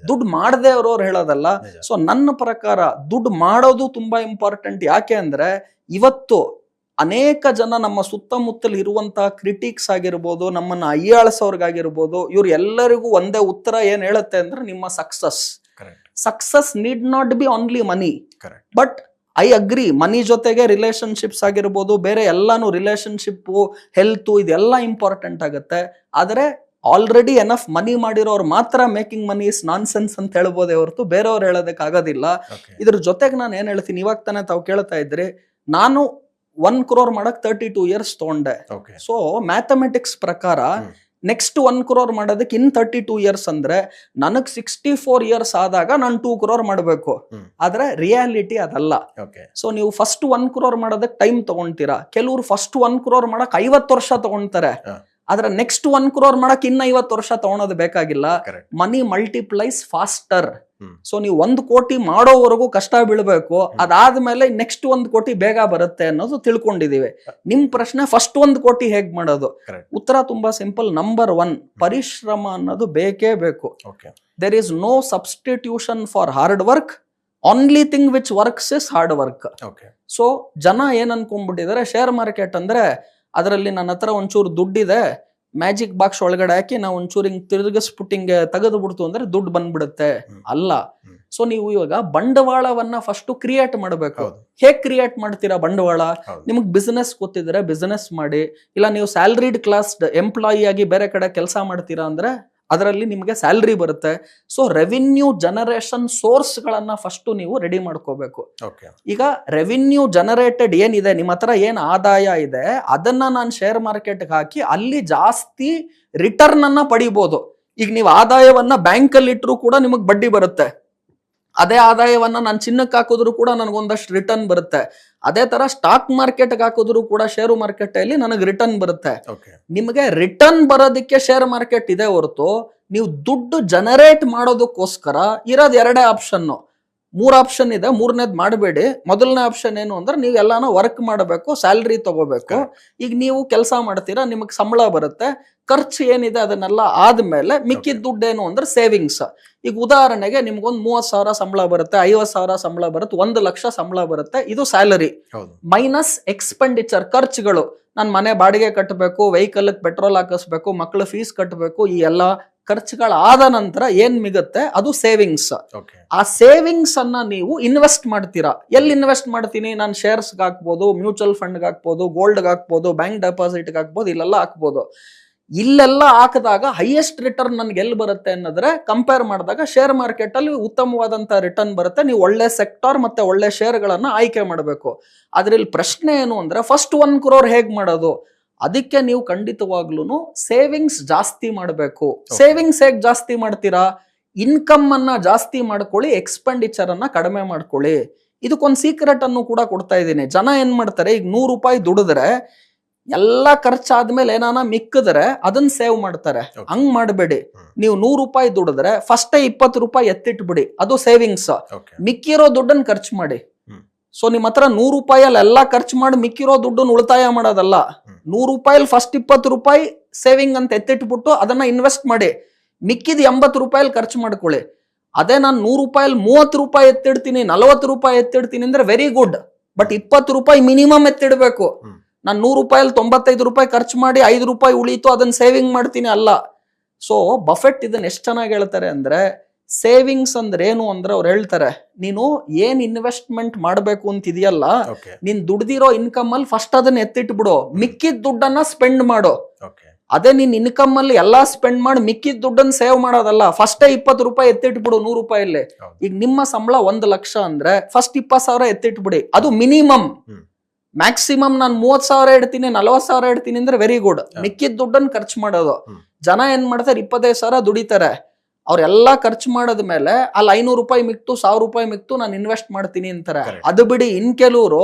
ದುಡ್ಡು ಮಾಡದೆ ಅವ್ರವ್ರು ಹೇಳೋದಲ್ಲ. ಸೊ ನನ್ನ ಪ್ರಕಾರ ದುಡ್ಡು ಮಾಡೋದು ತುಂಬಾ ಇಂಪಾರ್ಟೆಂಟ್. ಯಾಕೆ ಅಂದ್ರೆ ಇವತ್ತು ಅನೇಕ ಜನ ನಮ್ಮ ಸುತ್ತಮುತ್ತಲು ಇರುವಂತಹ ಕ್ರಿಟಿಕ್ಸ್ ಆಗಿರ್ಬೋದು, ನಮ್ಮನ್ನ ಅಯ್ಯಾಳ್ಸೋರ್ಗಾಗಿರ್ಬೋದು, ಇವ್ರು ಎಲ್ಲರಿಗೂ ಒಂದೇ ಉತ್ತರ ಏನ್ ಹೇಳುತ್ತೆ ಅಂದ್ರೆ ನಿಮ್ಮ success need not be only money. But I agree, money ಜೊತೆಗೆ ರಿಲೇಶನ್ಶಿಪ್ಸ್ ಆಗಿರ್ಬೋದು, ಬೇರೆ ಎಲ್ಲಾನು ರಿಲೇಶನ್ಶಿಪ್, ಹೆಲ್ತ್ ಇದೆಲ್ಲ ಇಂಪಾರ್ಟೆಂಟ್ ಆಗುತ್ತೆ. ಆದ್ರೆ ಆಲ್ರೆಡಿ ಎನಫ್ ಮನಿ ಮಾಡಿರೋರು ಮಾತ್ರ making money is non sense ಅಂತ ಹೇಳ್ಬೋದೇ ಹೊರತು ಬೇರೆಯವ್ರು ಹೇಳೋದಕ್ಕೆ ಆಗೋದಿಲ್ಲ. ಇದ್ರ ಜೊತೆಗೆ ನಾನು ಏನ್ ಹೇಳ್ತೀನಿ, ಇವಾಗ ತಾನೇ ತಾವು ಕೇಳ್ತಾ ಇದ್ರಿ, ನಾನು 1 crore ಮಾಡಕ್ 32 years ತಗೊಂಡೆ. ಸೊ ಮ್ಯಾಥಮೆಟಿಕ್ಸ್ ಪ್ರಕಾರ ನೆಕ್ಸ್ಟ್ 1 crore ಮಾಡೋದಕ್ಕೆ ಇನ್ 32 years ಅಂದ್ರೆ ನನಗ್ 64 years ಆದಾಗ ನಾನು 2 crore ಮಾಡಬೇಕು. ಆದ್ರೆ ರಿಯಾಲಿಟಿ ಅದಲ್ಲ. ಸೊ ನೀವು ಫಸ್ಟ್ 1 crore ಮಾಡೋದಕ್ಕೆ ಟೈಮ್ ತಗೊಂತೀರಾ, ಕೆಲವ್ರು ಫಸ್ಟ್ 1 crore ಮಾಡಕ್ 50 ವರ್ಷ ತಗೊಂತಾರೆ. ಆದ್ರೆ ನೆಕ್ಸ್ಟ್ 1 crore ಮಾಡಕ್ ಇನ್ನ 50 ವರ್ಷ ತಗೊಳೋದು ಬೇಕಾಗಿಲ್ಲ. ಮನಿ ಮಲ್ಟಿಪ್ಲೈಸ್ ಫಾಸ್ಟರ್. ಸೊ ನೀವು 1 ಕೋಟಿ ಮಾಡೋವರೆಗೂ ಕಷ್ಟ ಬೀಳ್ಬೇಕು, ಅದಾದ್ಮೇಲೆ ನೆಕ್ಸ್ಟ್ 1 ಕೋಟಿ ಬೇಗ ಬರುತ್ತೆ ಅನ್ನೋದು ತಿಳ್ಕೊಂಡಿದೀವಿ. ನಿಮ್ ಪ್ರಶ್ನೆ ಫಸ್ಟ್ 1 ಕೋಟಿ ಹೇಗ್ ಮಾಡೋದು? ಉತ್ತರ ತುಂಬಾ ಸಿಂಪಲ್. ನಂಬರ್ 1, ಪರಿಶ್ರಮ ಅನ್ನೋದು ಬೇಕೇ ಬೇಕು. There is no substitution for hard work. Only thing which works is hard work. So ಜನ ಏನ್ ಅನ್ಕೊಂಡ್ಬಿಟ್ಟಿದ್ದಾರೆ, ಶೇರ್ ಮಾರ್ಕೆಟ್ ಅಂದ್ರೆ ಅದರಲ್ಲಿ ನನ್ನ ಹತ್ರ ಒಂಚೂರು ದುಡ್ಡಿದೆ, ಮ್ಯಾಜಿಕ್ ಬಾಕ್ಸ್ ಒಳಗಡೆ ಹಾಕಿ ನಾವು ಒಂಚೂರು ಹಿಂಗ್ ತಿರುಗಿಸ್ಬಿಟ್ಟು ಹಿಂಗೆ ತೆಗೆದು ಬಿಡ್ತು ಅಂದ್ರೆ ದುಡ್ಡು ಬಂದ್ಬಿಡುತ್ತೆ. ಅಲ್ಲ. ಸೊ ನೀವು ಇವಾಗ ಬಂಡವಾಳವನ್ನ ಫಸ್ಟ್ ಕ್ರಿಯೇಟ್ ಮಾಡಬೇಕು. ಹೇಗ್ ಕ್ರಿಯೇಟ್ ಮಾಡ್ತೀರಾ ಬಂಡವಾಳ? ನಿಮಗ್ ಬಿಸ್ನೆಸ್ ಗೊತ್ತಿದ್ರೆ ಬಿಸ್ನೆಸ್ ಮಾಡಿ, ಇಲ್ಲ ನೀವು ಸ್ಯಾಲರಿಡ್ ಕ್ಲಾಸ್ ಎಂಪ್ಲಾಯಿ ಆಗಿ ಬೇರೆ ಕಡೆ ಕೆಲಸ ಮಾಡ್ತೀರಾ ಅಂದ್ರೆ ಅದರಲ್ಲಿ ನಿಮಗೆ ಸ್ಯಾಲ್ರಿ ಬರುತ್ತೆ. ಸೊ ರೆವಿನ್ಯೂ ಜನರೇಷನ್ ಸೋರ್ಸ್ ಗಳನ್ನ ಫಸ್ಟ್ ನೀವು ರೆಡಿ ಮಾಡ್ಕೋಬೇಕು. ಈಗ ರೆವಿನ್ಯೂ ಜನರೇಟೆಡ್ ಏನಿದೆ, ನಿಮ್ಮ ಹತ್ರ ಏನ್ ಆದಾಯ ಇದೆ, ಅದನ್ನ ನಾನು ಶೇರ್ ಮಾರ್ಕೆಟ್ ಹಾಕಿ ಅಲ್ಲಿ ಜಾಸ್ತಿ ರಿಟರ್ನ್ ಅನ್ನ ಪಡಿಬಹುದು. ಈಗ ನೀವು ಆದಾಯವನ್ನ ಬ್ಯಾಂಕ್ ಅಲ್ಲಿ ಇಟ್ಟರು ಕೂಡ ನಿಮಗ್ ಬಡ್ಡಿ ಬರುತ್ತೆ. ಅದೇ ಆದಾಯವನ್ನ ನಾನು ಚಿನ್ನಕ್ಕೆ ಹಾಕಿದ್ರು ಕೂಡ ನನಗೊಂದಷ್ಟು ರಿಟರ್ನ್ ಬರುತ್ತೆ. ಅದೇ ತರ ಸ್ಟಾಕ್ ಮಾರ್ಕೆಟ್ ಹಾಕಿದ್ರು ಕೂಡ ಷೇರು ಮಾರ್ಕೆಟ್ ಅಲ್ಲಿ ನನಗೆ ರಿಟರ್ನ್ ಬರುತ್ತೆ. ನಿಮಗೆ ರಿಟರ್ನ್ ಬರೋದಕ್ಕೆ ಶೇರ್ ಮಾರ್ಕೆಟ್ ಇದೆ ಹೊರತು ನೀವು ದುಡ್ಡು ಜನರೇಟ್ ಮಾಡೋದಕ್ಕೋಸ್ಕರ ಇರೋದು 2 ಆಪ್ಷನ್. 3 ಆಪ್ಷನ್ ಇದೆ, 3ನೇದ್ ಮಾಡಬೇಡಿ. ಮೊದಲನೇ ಆಪ್ಷನ್ ಏನು ಅಂದ್ರೆ ನೀವು ಎಲ್ಲಾನು ವರ್ಕ್ ಮಾಡಬೇಕು, ಸ್ಯಾಲ್ರಿ ತಗೋಬೇಕು. ಈಗ ನೀವು ಕೆಲಸ ಮಾಡ್ತೀರಾ, ನಿಮಗೆ ಸಂಬಳ ಬರುತ್ತೆ, ಖರ್ಚು ಏನಿದೆ ಅದನ್ನೆಲ್ಲ ಆದ್ಮೇಲೆ ಮಿಕ್ಕಿದ ದುಡ್ಡು ಏನು ಅಂದ್ರೆ ಸೇವಿಂಗ್ಸ್. ಈಗ ಉದಾಹರಣೆಗೆ ನಿಮ್ಗೊಂದು 30,000 ಸಂಬಳ ಬರುತ್ತೆ, 50,000 ಸಂಬಳ ಬರುತ್ತೆ, 1 ಲಕ್ಷ ಸಂಬಳ ಬರುತ್ತೆ. ಇದು ಸ್ಯಾಲರಿ ಮೈನಸ್ ಎಕ್ಸ್ಪೆಂಡಿಚರ್, ಖರ್ಚುಗಳು. ನಾನು ಮನೆ ಬಾಡಿಗೆ ಕಟ್ಟಬೇಕು, ವೆಹಿಕಲ್ ಪೆಟ್ರೋಲ್ ಹಾಕಿಸ್ಬೇಕು, ಮಕ್ಕಳ ಫೀಸ್ ಕಟ್ಟಬೇಕು, ಈ ಎಲ್ಲ ಖರ್ಚುಗಳಾದ ನಂತರ ಏನ್ ಮಿಗುತ್ತೆ ಅದು ಸೇವಿಂಗ್ಸ್. ಆ ಸೇವಿಂಗ್ಸ್ ಅನ್ನ ನೀವು ಇನ್ವೆಸ್ಟ್ ಮಾಡ್ತೀರಾ. ಎಲ್ಲಿ ಇನ್ವೆಸ್ಟ್ ಮಾಡ್ತೀನಿ? ನಾನು ಶೇರ್ಸ್ ಹಾಕ್ಬೋದು, ಮ್ಯೂಚುವಲ್ ಫಂಡ್ ಹಾಕ್ಬೋದು, ಗೋಲ್ಡ್ ಹಾಕ್ಬೋದು, ಬ್ಯಾಂಕ್ ಡೆಪಾಸಿಟ್ ಹಾಕ್ಬೋದು, ಇಲ್ಲೆಲ್ಲ ಹಾಕ್ಬೋದು. ಇಲ್ಲೆಲ್ಲ ಹಾಕಿದಾಗ ಹೈಯೆಸ್ಟ್ ರಿಟರ್ನ್ ನನ್ಗೆ ಎಲ್ಲಿ ಬರುತ್ತೆ ಅನ್ನೋದ್ರೆ ಕಂಪೇರ್ ಮಾಡಿದಾಗ ಶೇರ್ ಮಾರ್ಕೆಟ್ ಅಲ್ಲಿ ಉತ್ತಮವಾದಂತ ರಿಟರ್ನ್ ಬರುತ್ತೆ. ನೀವು ಒಳ್ಳೆ ಸೆಕ್ಟಾರ್ ಮತ್ತೆ ಒಳ್ಳೆ ಶೇರ್ ಗಳನ್ನ ಆಯ್ಕೆ ಮಾಡಬೇಕು. ಅದ್ರಲ್ಲಿ ಪ್ರಶ್ನೆ ಏನು ಅಂದ್ರೆ ಫಸ್ಟ್ 1 crore ಹೇಗ್ ಮಾಡೋದು? ಅದಕ್ಕೆ ನೀವು ಖಂಡಿತವಾಗ್ಲೂ ಸೇವಿಂಗ್ಸ್ ಜಾಸ್ತಿ ಮಾಡಬೇಕು. ಸೇವಿಂಗ್ಸ್ ಹೇಗ್ ಜಾಸ್ತಿ ಮಾಡ್ತೀರಾ? ಇನ್ಕಮ್ ಅನ್ನ ಜಾಸ್ತಿ ಮಾಡ್ಕೊಳ್ಳಿ, ಎಕ್ಸ್ಪೆಂಡಿಚರ್ ಅನ್ನ ಕಡಿಮೆ ಮಾಡ್ಕೊಳ್ಳಿ. ಇದಕ್ಕೊಂದು ಸೀಕ್ರೆಟ್ ಅನ್ನು ಕೂಡ ಕೊಡ್ತಾ ಇದ್ದೀನಿ. ಜನ ಏನ್ ಮಾಡ್ತಾರೆ, ಈಗ 100 ರೂಪಾಯಿ ದುಡಿದ್ರೆ ಎಲ್ಲ ಖರ್ಚಾದ್ಮೇಲೆ ಏನಾನ ಮಿಕ್ಕಿದ್ರೆ ಅದನ್ನ ಸೇವ್ ಮಾಡ್ತಾರೆ. ಹಂಗ್ ಮಾಡಬೇಡಿ. ನೀವು 100 ರೂಪಾಯಿ ದುಡಿದ್ರೆ ಫಸ್ಟ್ 20 ರೂಪಾಯಿ ಎತ್ತಿಟ್ಬಿಡಿ, ಅದು ಸೇವಿಂಗ್ಸ್. ಮಿಕ್ಕಿರೋ ದುಡ್ಡನ್ನ ಖರ್ಚು ಮಾಡಿ. ಸೊ ನಿಮ್ ಹತ್ರ 100 ರೂಪಾಯಲ್ಲಿ ಎಲ್ಲಾ ಖರ್ಚು ಮಾಡಿ ಮಿಕ್ಕಿರೋ ದುಡ್ಡನ್ನ ಉಳಿತಾಯ ಮಾಡೋದಲ್ಲ. 100 ರೂಪಾಯಲ್ಲಿ ಫಸ್ಟ್ 20 ರೂಪಾಯಿ ಸೇವಿಂಗ್ ಅಂತ ಎತ್ತಿಟ್ಬಿಟ್ಟು ಅದನ್ನ ಇನ್ವೆಸ್ಟ್ ಮಾಡಿ, ಮಿಕ್ಕಿದ 80 ರೂಪಾಯಲ್ಲಿ ಖರ್ಚು ಮಾಡ್ಕೊಳ್ಳಿ. ಅದೇ ನಾನು 100 ರೂಪಾಯಲ್ಲಿ 30 ರೂಪಾಯಿ ಎತ್ತಿಡ್ತೀನಿ, 40 ರೂಪಾಯಿ ಎತ್ತಿಡ್ತೀನಿ ಅಂದ್ರೆ ವೆರಿ ಗುಡ್. ಬಟ್ 20 ರೂಪಾಯಿ ಮಿನಿಮಮ್ ಎತ್ತಿಡ್ಬೇಕು. ನಾನು 100 ರೂಪಾಯಲ್ಲಿ 95 ರೂಪಾಯಿ ಖರ್ಚು ಮಾಡಿ 5 ರೂಪಾಯಿ ಉಳೀತು ಅದನ್ನ ಸೇವಿಂಗ್ ಮಾಡ್ತೀನಿ ಅಲ್ಲ. ಸೊ ಬಫೆಟ್ ಇದನ್ನ ಎಷ್ಟು ಚೆನ್ನಾಗಿ ಹೇಳ್ತಾರೆ ಅಂದ್ರೆ, ಸೇವಿಂಗ್ಸ್ ಅಂದ್ರೆ ಏನು ಅಂದ್ರೆ ಅವ್ರು ಹೇಳ್ತಾರೆ, ನೀನು ಏನ್ ಇನ್ವೆಸ್ಟ್ಮೆಂಟ್ ಮಾಡ್ಬೇಕು ಅಂತಿದೆಯಲ್ಲ, ನೀನ್ ದುಡ್ದಿರೋ ಇನ್ಕಮ್ ಅಲ್ಲಿ ಫಸ್ಟ್ ಅದನ್ನ ಎತ್ತಿಟ್ಬಿಡು, ಮಿಕ್ಕಿದ ದುಡ್ಡನ್ನ ಸ್ಪೆಂಡ್ ಮಾಡು. ಅದೇ ನೀನ್ ಇನ್ಕಮ್ ಅಲ್ಲಿ ಎಲ್ಲಾ ಸ್ಪೆಂಡ್ ಮಾಡಿ ಮಿಕ್ಕಿದ ದುಡ್ಡನ್ನ ಸೇವ್ ಮಾಡೋದಲ್ಲ. ಫಸ್ಟ್ 20 ರೂಪಾಯಿ ಎತ್ತಿಟ್ಬಿಡು 100 ರೂಪಾಯಲ್ಲಿ. ಈಗ ನಿಮ್ಮ ಸಂಬಳ 1 ಲಕ್ಷ ಅಂದ್ರೆ ಫಸ್ಟ್ 20,000 ಎತ್ತಿಟ್ಬಿಡಿ, ಅದು ಮಿನಿಮಮ್. ಮ್ಯಾಕ್ಸಿಮಮ್ ನಾನು 30,000 ಇಡ್ತೀನಿ, 40,000 ಇಡ್ತೀನಿ ಅಂದ್ರೆ ವೆರಿ ಗುಡ್. ಮಿಕ್ಕಿದ ದುಡ್ಡನ್ನ ಖರ್ಚು ಮಾಡೋದು. ಜನ ಏನ್ ಮಾಡ್ತಾರೆ, 25,000 ದುಡಿತಾರೆ, ಅವ್ರೆಲ್ಲಾ ಖರ್ಚು ಮಾಡದ್ಮೇಲೆ ಅಲ್ಲಿ 500 ರೂಪಾಯಿ ಮಿಕ್ತು, 1,000 ರೂಪಾಯಿ ಮಿಕ್ತು, ನಾನು ಇನ್ವೆಸ್ಟ್ ಮಾಡ್ತೀನಿ ಅಂತಾರೆ. ಅದು ಬಿಡಿ, ಇನ್ ಕೆಲವರು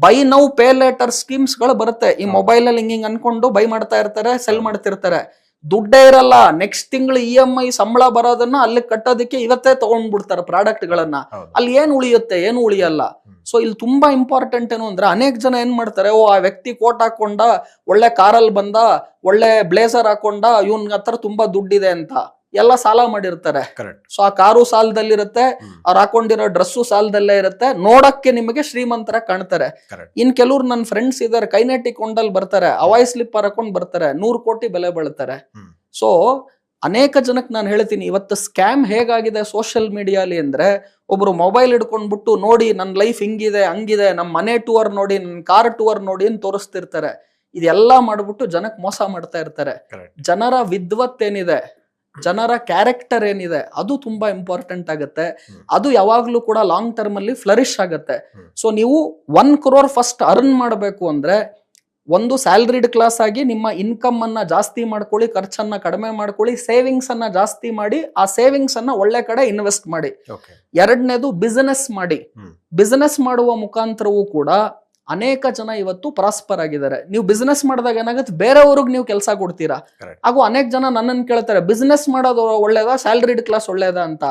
by now pay litre schemes ಗಳು ಬರುತ್ತೆ. ಈ ಮೊಬೈಲ್ ಅಲ್ಲಿ ಹಿಂಗ್ ಅನ್ಕೊಂಡು ಬೈ ಮಾಡ್ತಾ ಇರ್ತಾರೆ, ಸೆಲ್ ಮಾಡ್ತಿರ್ತಾರೆ, ದುಡ್ಡೇ ಇರಲ್ಲ. ನೆಕ್ಸ್ಟ್ ತಿಂಗಳು EMI ಸಂಬಳ ಬರೋದನ್ನ ಅಲ್ಲಿ ಕಟ್ಟೋದಕ್ಕೆ ಇವತ್ತೇ ತಗೊಂಡ್ಬಿಡ್ತಾರೆ ಪ್ರಾಡಕ್ಟ್ ಗಳನ್ನ. ಅಲ್ಲಿ ಏನ್ ಉಳಿಯುತ್ತೆ? ಏನು ಉಳಿಯಲ್ಲ. ಸೊ ಇಲ್ಲಿ ತುಂಬಾ ಇಂಪಾರ್ಟೆಂಟ್ ಏನು ಅಂದ್ರೆ, ಅನೇಕ ಜನ ಏನ್ ಮಾಡ್ತಾರೆ, ಆ ವ್ಯಕ್ತಿ ಕೋಟ್ ಹಾಕೊಂಡ, ಒಳ್ಳೆ ಕಾರಲ್ಲಿ ಬಂದ, ಒಳ್ಳೆ ಬ್ಲೇಸರ್ ಹಾಕೊಂಡ, ಇವನ್ ಹತ್ರ ತುಂಬಾ ದುಡ್ಡಿದೆ ಅಂತ ಎಲ್ಲ ಸಾಲ ಮಾಡಿರ್ತಾರೆ. ಸೊ ಆ ಕಾರು ಸಾಲದಲ್ಲಿರುತ್ತೆ, ಅವ್ರು ಹಾಕೊಂಡಿರೋ ಡ್ರೆಸ್ಸು ಸಾಲದಲ್ಲೇ ಇರುತ್ತೆ, ನೋಡಕ್ಕೆ ನಿಮಗೆ ಶ್ರೀಮಂತರ ಕಾಣ್ತಾರೆ. ಇನ್ ಕೆಲವ್ರು ನನ್ನ ಫ್ರೆಂಡ್ಸ್ ಇದಾರೆ, ಕೈನೆಟಿಕ್ ಕೊಂಡಲ್ಲಿ ಬರ್ತಾರೆ, ಅವಾಯ್ ಸ್ಲಿಪ್ಪರ್ ಹಾಕೊಂಡ್ ಬರ್ತಾರೆ, 100 ಕೋಟಿ ಬೆಲೆ ಬಾಳ್ತಾರೆ. ಸೊ ಅನೇಕ ಜನಕ್ಕೆ ನಾನು ಹೇಳ್ತೀನಿ, ಇವತ್ತು ಸ್ಕ್ಯಾಮ್ ಹೇಗಾಗಿದೆ ಸೋಷಿಯಲ್ ಮೀಡಿಯಾಲಿ ಅಂದ್ರೆ, ಒಬ್ರು ಮೊಬೈಲ್ ಹಿಡ್ಕೊಂಡ್ಬಿಟ್ಟು ನೋಡಿ ನನ್ನ ಲೈಫ್ ಹಿಂಗಿದೆ ಹಂಗಿದೆ, ನಮ್ಮ ಮನೆ ಟೂರ್ ನೋಡಿ, ನನ್ನ ಕಾರ್ ಟೂರ್ ನೋಡಿ ಅಂತ ತೋರಿಸ್ತಿರ್ತಾರೆ. ಇದೆಲ್ಲ ಮಾಡ್ಬಿಟ್ಟು ಜನಕ್ಕೆ ಮೋಸ ಮಾಡ್ತಾ ಇರ್ತಾರೆ. ಜನರ ವಿದ್ವತ್ ಏನಿದೆ, ಜನರ ಕ್ಯಾರೆಕ್ಟರ್ ಏನಿದೆ, ಅದು ತುಂಬಾ ಇಂಪಾರ್ಟೆಂಟ್ ಆಗುತ್ತೆ. ಅದು ಯಾವಾಗ್ಲೂ ಕೂಡ ಲಾಂಗ್ ಟರ್ಮ್ ಅಲ್ಲಿ ಫ್ಲರಿಶ್ ಆಗುತ್ತೆ. ಸೊ ನೀವು 1 crore ಫಸ್ಟ್ ಅರ್ನ್ ಮಾಡಬೇಕು ಅಂದ್ರೆ, ಒಂದು ಸ್ಯಾಲರಿಡ್ ಕ್ಲಾಸ್ ಆಗಿ ನಿಮ್ಮ ಇನ್ಕಮ್ ಅನ್ನ ಜಾಸ್ತಿ ಮಾಡ್ಕೊಳ್ಳಿ, ಖರ್ಚನ್ನ ಕಡಿಮೆ ಮಾಡ್ಕೊಳ್ಳಿ, ಸೇವಿಂಗ್ಸ್ ಅನ್ನ ಜಾಸ್ತಿ ಮಾಡಿ, ಆ ಸೇವಿಂಗ್ಸ್ ಅನ್ನ ಒಳ್ಳೆ ಕಡೆ ಇನ್ವೆಸ್ಟ್ ಮಾಡಿ. ಎರಡನೇದು ಬಿಸಿನೆಸ್ ಮಾಡಿ. ಬಿಸಿನೆಸ್ ಮಾಡುವ ಮುಖಾಂತರವೂ ಕೂಡ ಅನೇಕ ಜನ ಇವತ್ತು ಪ್ರಾಸ್ಪರ್ ಆಗಿದ್ದಾರೆ. ನೀವು ಬಿಸ್ನೆಸ್ ಮಾಡಿದಾಗ ಏನಾಗುತ್ತೆ, ಬೇರೆಯವ್ರಿಗೆ ನೀವು ಕೆಲಸ ಕೊಡ್ತೀರಾ. ಹಾಗೂ ಅನೇಕ ಜನ ನನ್ನನ್ನು ಕೇಳ್ತಾರೆ, ಬಿಸ್ನೆಸ್ ಮಾಡೋದು ಒಳ್ಳೇದಾ, ಸ್ಯಾಲರಿಡ್ ಕ್ಲಾಸ್ ಒಳ್ಳೇದಾ ಅಂತ.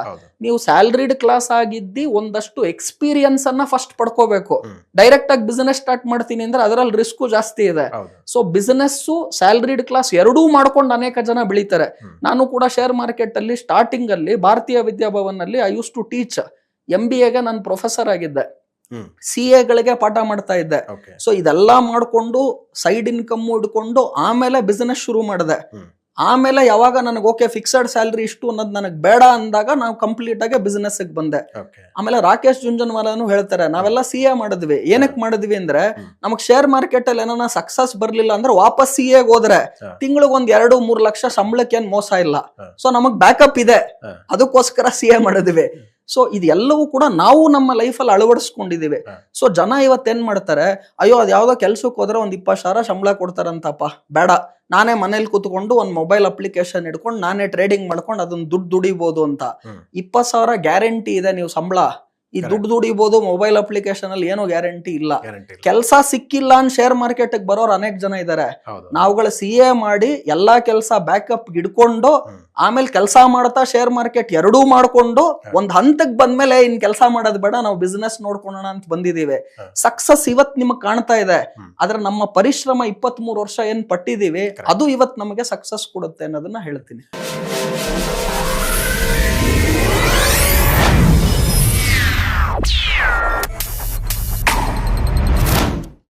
ನೀವು ಸ್ಯಾಲರಿಡ್ ಕ್ಲಾಸ್ ಆಗಿದ್ದಿ ಒಂದಷ್ಟು ಎಕ್ಸ್ಪೀರಿಯನ್ಸ್ ಅನ್ನ ಫಸ್ಟ್ ಪಡ್ಕೋಬೇಕು. ಡೈರೆಕ್ಟ್ ಆಗಿ ಬಿಸ್ನೆಸ್ ಸ್ಟಾರ್ಟ್ ಮಾಡ್ತೀನಿ ಅಂದ್ರೆ ಅದರಲ್ಲಿ ರಿಸ್ಕ್ ಜಾಸ್ತಿ ಇದೆ. ಸೊ ಬಿಸ್ನೆಸ್ ಸ್ಯಾಲರಿಡ್ ಕ್ಲಾಸ್ ಎರಡೂ ಮಾಡ್ಕೊಂಡು ಅನೇಕ ಜನ ಬೆಳೀತಾರೆ. ನಾನು ಕೂಡ ಶೇರ್ ಮಾರ್ಕೆಟ್ ಅಲ್ಲಿ ಸ್ಟಾರ್ಟಿಂಗ್ ಅಲ್ಲಿ ಭಾರತೀಯ ವಿದ್ಯಾಭವನ್ ಅಲ್ಲಿ ಐ ಯೂಸ್ ಟು ಟೀಚ್. MBAಗೆ ನಾನು ಪ್ರೊಫೆಸರ್ ಆಗಿದ್ದೆ, CA ಗಳಿಗೆ ಪಾಠ ಮಾಡ್ತಾ ಇದ್ದೆ. ಸೊ ಇದೆಲ್ಲ ಮಾಡ್ಕೊಂಡು ಸೈಡ್ ಇನ್ಕಮ್ ಇಡ್ಕೊಂಡು ಆಮೇಲೆ ಬಿಸ್ನೆಸ್ ಶುರು ಮಾಡಿದೆ. ಆಮೇಲೆ ಯಾವಾಗ ನನಗೆ ಓಕೆ ಫಿಕ್ಸೆಡ್ ಸ್ಯಾಲರಿ ಇಷ್ಟು ಅನ್ನೋದು ನನಗೆ ಬೇಡ ಅಂದಾಗ ನಾವು ಕಂಪ್ಲೀಟ್ ಆಗಿ ಬಿಸ್ನೆಸ್ ಬಂದೆ. ಆಮೇಲೆ ರಾಕೇಶ್ ಜುಂಜನ್ವಾಲಾನು ಹೇಳ್ತಾರೆ, ನಾವೆಲ್ಲ CA ಮಾಡಿದ್ವಿ. ಏನಕ್ಕೆ ಮಾಡಿದ್ವಿ ಅಂದ್ರೆ, ನಮಗ್ ಶೇರ್ ಮಾರ್ಕೆಟ್ ಅಲ್ಲಿ ಏನಾನ ಸಕ್ಸಸ್ ಬರ್ಲಿಲ್ಲ ಅಂದ್ರೆ ವಾಪಸ್ CA ಹೋದ್ರೆ ತಿಂಗಳಿಗೆ 1-2-3 ಲಕ್ಷ ಸಂಬಳಕ್ಕೆ ಏನ್ ಮೋಸ ಇಲ್ಲ. ಸೊ ನಮಗ್ ಬ್ಯಾಕಪ್ ಇದೆ, ಅದಕ್ಕೋಸ್ಕರ CA ಮಾಡಿದ್ವಿ. ಸೊ ಇದೆಲ್ಲವೂ ಕೂಡ ನಾವು ನಮ್ಮ ಲೈಫಲ್ಲಿ ಅಳವಡಿಸ್ಕೊಂಡಿದೀವಿ. ಸೊ ಜನ ಇವತ್ತೇನ್ ಮಾಡ್ತಾರೆ, ಅಯ್ಯೋ ಅದ್ ಯಾವ್ದೋ ಕೆಲ್ಸಕ್ಕೆ ಹೋದ್ರೆ 20,000 ಸಂಬಳ ಕೊಡ್ತಾರಂತಪ್ಪ, ಬೇಡ ನಾನೇ ಮನೇಲಿ ಕೂತ್ಕೊಂಡು ಒಂದ್ ಮೊಬೈಲ್ ಅಪ್ಲಿಕೇಶನ್ ಇಟ್ಕೊಂಡು ನಾನೇ ಟ್ರೇಡಿಂಗ್ ಮಾಡ್ಕೊಂಡು ಅದನ್ನ ದುಡ್ಡು ದುಡಿಬಹುದು ಅಂತ. 20,000 ಗ್ಯಾರಂಟಿ ಇದೆ ನೀವು ಸಂಬಳ, ಈ ದುಡ್ಡು ದುಡಿಬಹುದು. ಮೊಬೈಲ್ ಅಪ್ಲಿಕೇಶನ್ ಅಲ್ಲಿ ಏನೋ ಗ್ಯಾರಂಟಿ ಇಲ್ಲ. ಕೆಲಸ ಸಿಕ್ಕಿಲ್ಲ ಅಂತ ಶೇರ್ ಮಾರ್ಕೆಟ್ ಬರೋರು ಅನೇಕ ಜನ ಇದಾರೆ. ನಾವುಗಳು CA ಮಾಡಿ ಎಲ್ಲಾ ಕೆಲಸ ಬ್ಯಾಕಪ್ ಇಡ್ಕೊಂಡು ಆಮೇಲೆ ಕೆಲಸ ಮಾಡ್ತಾ ಶೇರ್ ಮಾರ್ಕೆಟ್ ಎರಡೂ ಮಾಡ್ಕೊಂಡು ಒಂದ್ ಹಂತಕ್ಕೆ ಬಂದ್ಮೇಲೆ ಇನ್ ಕೆಲಸ ಮಾಡೋದ್ ಬೇಡ, ನಾವು ಬಿಸ್ನೆಸ್ ನೋಡ್ಕೊಳ್ಳೋಣ ಅಂತ ಬಂದಿದೀವಿ. ಸಕ್ಸಸ್ ಇವತ್ ನಿಮಗ್ ಕಾಣ್ತಾ ಇದೆ, ಆದ್ರೆ ನಮ್ಮ ಪರಿಶ್ರಮ 23 ವರ್ಷ ಏನ್ ಪಟ್ಟಿದೀವಿ ಅದು ಇವತ್ ನಮಗೆ ಸಕ್ಸಸ್ ಕೊಡುತ್ತೆ ಅನ್ನೋದನ್ನ ಹೇಳ್ತೀನಿ.